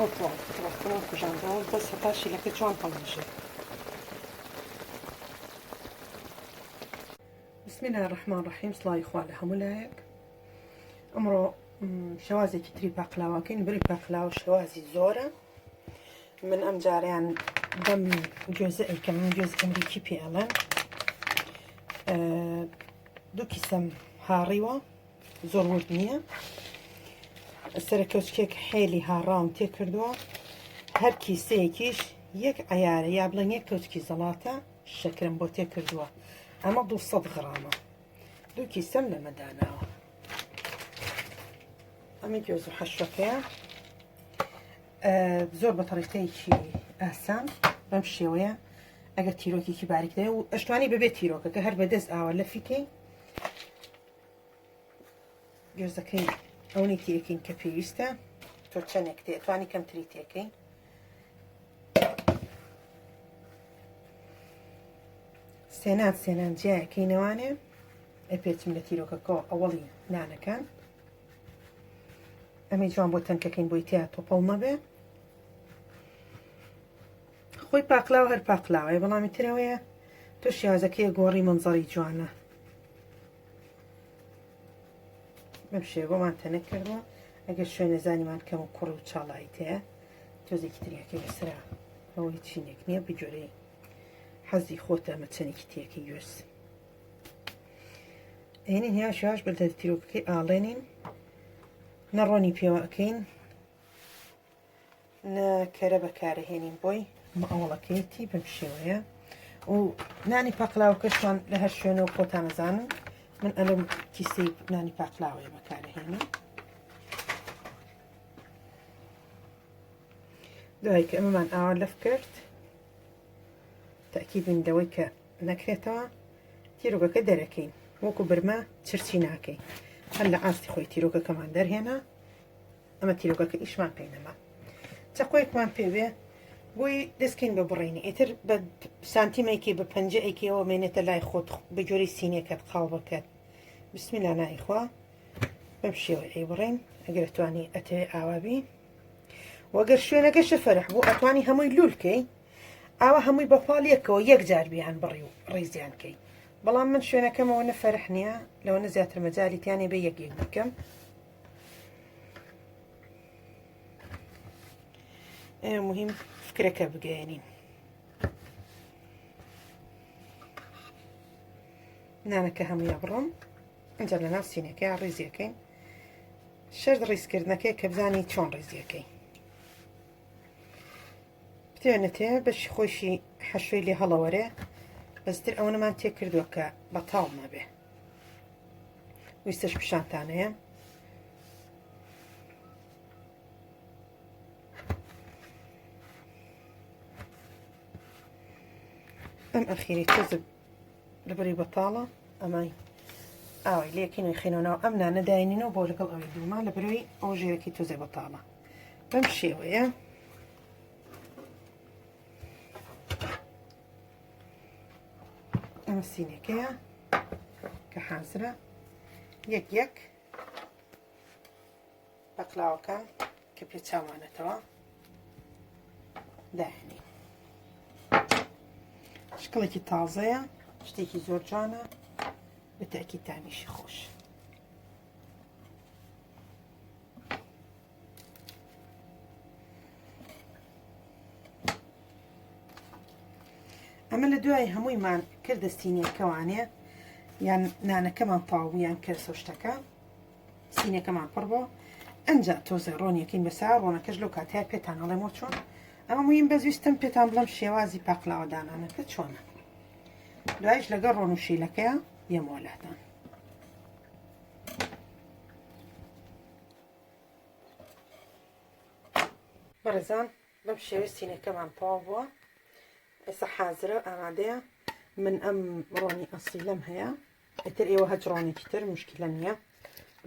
ئەو تۆڵکردنەوە کوژاندەوە بەس هەتا شیلەکە جوان هەڵبژێت. بسم الله الرحمن الرحیم. سڵاوی خوا لە هەموو لایەک. ئەمڕۆ شێوازێکی تری باقلاوەکەین. بری باقلاوە شێوازی زۆرە. من ئەم جاریان بەم گوێزە ئەیکەم، من گوێز ئەمریکی پێ ئەڵێن. 2 کیسەم هاڕیوە، زۆر ورد نییە. سەرکەوچکێک حێلی هاڕاوم تێ کردووە. هەر کیسەیەکیش 1 عەیارە، یا بڵێن 1 کەوچکی زەڵاتە شەکرم بۆ تێ کردووە. ئەمە 200 غرامە. 2 کیسەم لەمەداناوە. ئەمە گوێز و حەشوەکەیە. زۆر بە تەریقەیەکی ئاسان بەم شێوەیە. ئەگەر تیرۆکێکی باریکدایە و ئەشتوانی ببێت تیرۆکە کە هەر بەدەست ئاوە لە فیکەی گوێزەکەی ئەوەی تێکەین کە پێویستە. تۆ چەندێک تێتوانی کەمتری تێکەی. سێنان جیایەکەینەوانێ ئەپێچم لە تیرۆکەکەەوە ئەوەڵی نانەکان. ئەمە جوان بۆ تەنکەکەین بۆی تیا تۆپەڵ مەبێ. خۆی پاقلاوە هەر پاقلاوەیە، بەڵامی ترەوەیە تۆ شیازەکەی گۆڕی منزەڵی جوانە. بەم شێوەمان تەنە کردوە. ئەگەر شوێنە زانیمان کەم و کوڕ و چاڵایی تەیە تۆزێکی تریەکەی بەسرا ئەوەی چینێک نییە بجۆرەی حەزی خۆتە ئەمە چەندێکی تێکی گوێز. ئێنین هیا شێواش بەلدە تیرۆکەکەی ئاڵێنین، نەڕۆنی پێوەکەین، نە کەرە بەکارەهێنین بۆی ئەوڵەکەیتی بەم شێوەیە. و نانی پاقلاوەکەشتان لە هەر شوێنەوە خۆتان نەزانن. من ئەلم کیسەی نانی پاقلاوەیە بەکارەهێنم. دوای کە ئەمەمان ئاوا لەف کرد، تاکید بندەوەی کە نەکرێتەوە، تیرۆکەکە دەرەکەین. وەکو برمە چرچی ناکەین. هەر لە ئاستی خۆی تیرۆکەکەمان دەرهێنا. ئەمە تیرۆکەکە ئیشمان پێی نەما. چەقۆیەکمان پێوێ بۆی دەستکەین بە بڕینی. ئیتر بە سانتیمێکی بە پەنجە ئەیکەوە مێنێتە لای خۆت بە جۆری سینێکەت قاڵ بکات. بسمیلا نایخوا بەم شێوە ئەی بڕین. ئەگەر توانی ئەتەوێ ئاوابی وەگەر شوێنەکە شەفەرح بوو ئەتوانی هەمووی لولکەی ئاوا هەمووی بەپاڵیەکەوە یەک جار بیان بڕی و ڕیزیانکەی. بەڵام من شوێنەکەمەوە نەفەرح نییە، لەوە زیاتر مەجالیتیانێ بە یەک بکەم. مهم فکرەکە بگەێنین. نانەکە هەموویە بڕۆم ئەنجا لە ناو سینەکەی ڕیزیەکەین. شەرد ڕیزکردنەکەی کە بزانی چۆن ڕیزیەکەی بتوێنێتێ بەشی خۆشی حەشوەی لێ هەڵەوەرێ. بەستر ئەوە نەمان تێ کردووە کە بەتاڵ نەبێ. ویستش پیشانتانەیە. ئەم ئەخیری تۆزە لەبەری بەتاڵە. ئەمای ئاوای لێکین و خێنەوە ناو ئەم نانە داینینەوە بۆ لەگەڵ ئەوەی دووما لە بەروی ئەو ژێرەکی تۆزێ بەتاڵە. بەم شێوەیە ئەمە سینێکەیە کە حازرە. یەک بەقلاوەکان کە پێچاوانێتەوە داهێنین. شکڵێکی تازەیە، شتێکی زۆر جوانە، بە تاکید تامیشی خۆش. ئەمە لە دوای هەموویمان کردە سینێکەوانێ یان نانەکەمان تاویان کرد سۆشتەکە سینەکەمان پڕ بۆ ئەنجا تۆزە ڕۆنیەکەین بەسا ڕۆنەکەش لەو کاتەیە پێتان ئەڵێمەوە چۆن. ئەمە مویم بەزویستم پێتان بڵم شێوازی پاقلاوە دانانەکە چۆنە. دوایش لەگەڵ ڕۆن و شیلەکەیە یەمۆلاتان. بەڕێزان بەم شێوە سینەکەمان تاو بووە. ئێستا حازرە ئامادەیە. من ئەم ڕۆنی ئەسیلەم هەیە. ئیتر ئێوە هەچ ڕۆنێکی تر مشکلە نییە.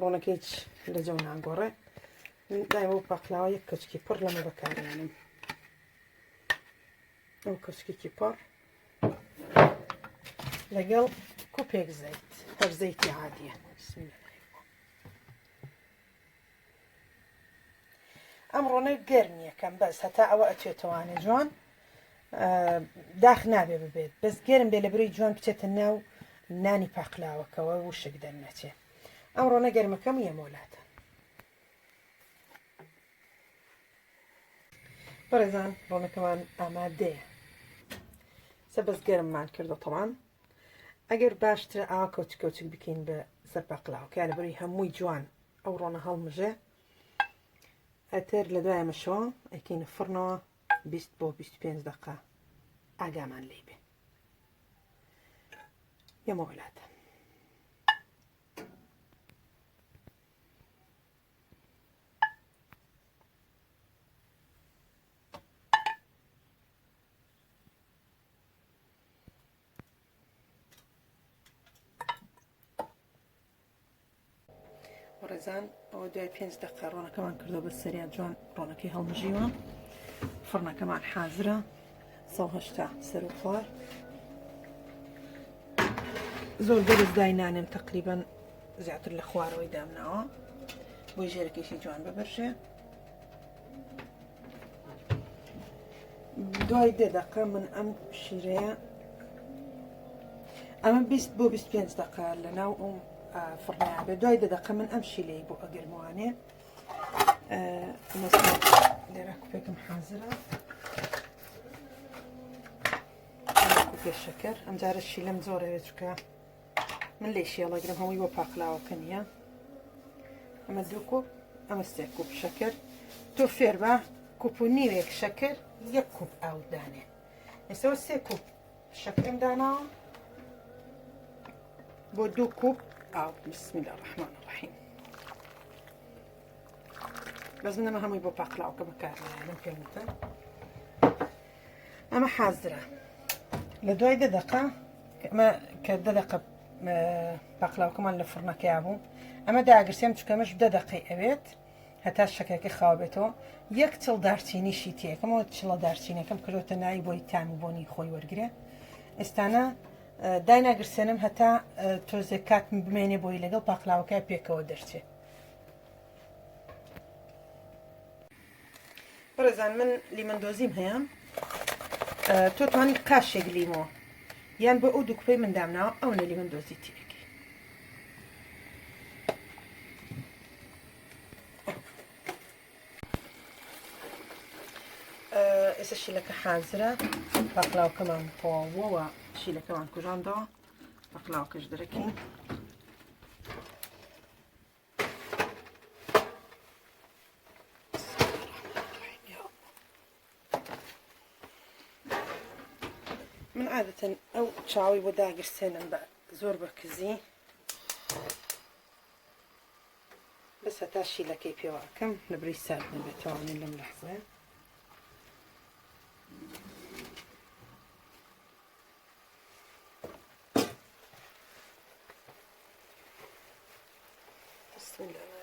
ڕۆنەکە هیچ لەجێو ناگۆڕێ. من دایەوە پاقلاوە یەک کەچکی پڕ لەمە بەکارێنم. ئەو کەچکێکی پڕ لەگەڵ کوپێک زەیت، هەر زەیتی عادیە. ئەم ڕۆنە گەرمیە کە ئەەکەم بەس هەتا ئەوە ئەچێتوانێ جوان داخ نابێ ببێت بەس گەرم بێ لە بری جوان بچێتە ناو نانی پاقلاوەکەوە وشک دەرنەچێ ئەم ڕۆنە گەرمەکەم یەمۆلاتە بەڕێزان ڕۆنەکەمان ئامادەیە سەبەس گەرممان کردە تەوان ئەگەر باشترە ئاوا کەوچ کەوچک بکەین بە سەر پاقلاوەکە لە بەری هەمووی جوان ئەو ڕۆنە هەڵمژێ ئەتر لە دوایەمەشەوە ئەکەینە فڕنەوە 20 بۆ 25 دقە ئاگامان لێ بێ یەمەوەلاتە ڕێزان ئەوە دوای 5 دقە ڕۆنەکەمان کردو بە سەریان جوان ڕۆنەکەی هەڵمژیوە فڕنەکەمان حازرە 180 سەر و خوار زۆر دەرز داینانێم تقریبا زیاتر لە خوارەوەی دامناوە بۆی ژێرەکەیشی جوان ببەرژێ دوای 10 دقە من ئەم شیرەیە ئەمە 20 بۆ 25 دقە لەناو ئەوم فڕنیا بێ دوای 10 دقە من ئەم شیلەی بۆ ئەگەرموانێ لێرە کوپێکم حازرە کوپێ شەکەر ئەم جارە شیلەم زۆرەوێ چکە من لێ شێڵەگرم هەمووی بۆ پاقلاوەکە نییە ئەمە 2 کوب ئەمە 3 کوب شەکەر تۆ فێر بە کوپ و نیوێک شەکەر 1 کوب ئاو دانێ ئێستەوە 3 کوب شەکرم داناوە بۆ 2 کوب ئاو بسم الله الرحمن الرحیم بەس من ئەمە هەمووی بۆ پاقلاوەکە بەکارهێنم پێم وتە ئەمە حازرە لە دوای 10 دقە ئەمە کە 10 دقە پاقلاوەکەمان لە فڕنەکەیا بوو ئەمە داگرسێم چکەمەش 10 دقەی ئەوێت هەتا شەکەکە خاو بێتەوە 1 چڵ دارچینیشی تێکەمەوە چڵە دارچینەکەم کردوتە ناوی بۆی تامی بۆنی خۆی وەرگێ ئێستانە دایناگرسێنم هەتا تۆزێک کاتم بمێنێ بۆی لەگەڵ پاقلاوەکە پێکەوە دەرچێت بەڕێزان من لیمەندۆزیم هەیە تۆ توانی قاشێک لیمۆ یان بۆ ئەو دوو کوپەی من دامناوە ئەو نە لیمەندۆزی تێکی ئێستا شیلەکە حازرە پاقلاوەکەمان پۆوەوە شیلەکەمان کوژاندەوە پاقلاوەکەش دەرەکەین من عادەتەن ئەو چاوی بۆ داگرسێنم بە زۆر بە کزی بەس هەتا شیلەکەی پێوە ئەکەم لە بری سارد نەبێتەوانێ لەم لەحزەیە بسم الله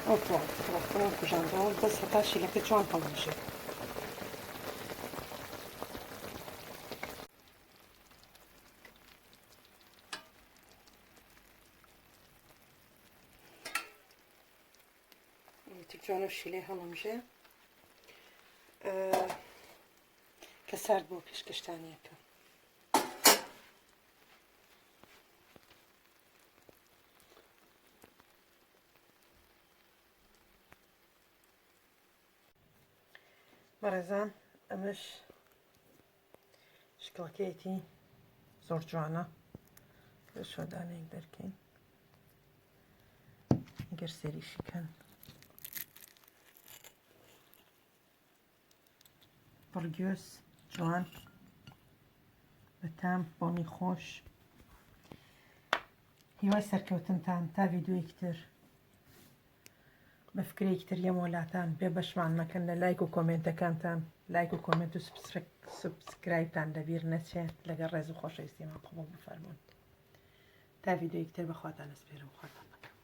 ئەو کوژاندەوە بەس هەتا شیلەکە جوان هەڵمژێ جوانە و شیلەی هەڵمژێ کە سارد بۆ پێشکەشتانیەکە بەڕێزان ئەمەش شکڵەکەیەتی زۆر جوانە لە شۆدانێک دەرکەین ئەگەر سێریشیکەن پڕگوێز جوان بەتام بۆنی خۆش هیوای سەرکەوتنتان تا ڤیدیۆیەکی تر بە فکرێکی تر یەم وڵاتان بێ بەشمان مەکەن لە لایک و کۆمنتەکانتان لایک و کۆمنت و سبسکرایبتان لەبیر نەچێت لەگەڵ ڕێز و خۆشەویستیمان قبوڵ بفەرمونون تا ڤیدیۆیەکی تر بەخواتان ئەسپێرم خواتان بەکەم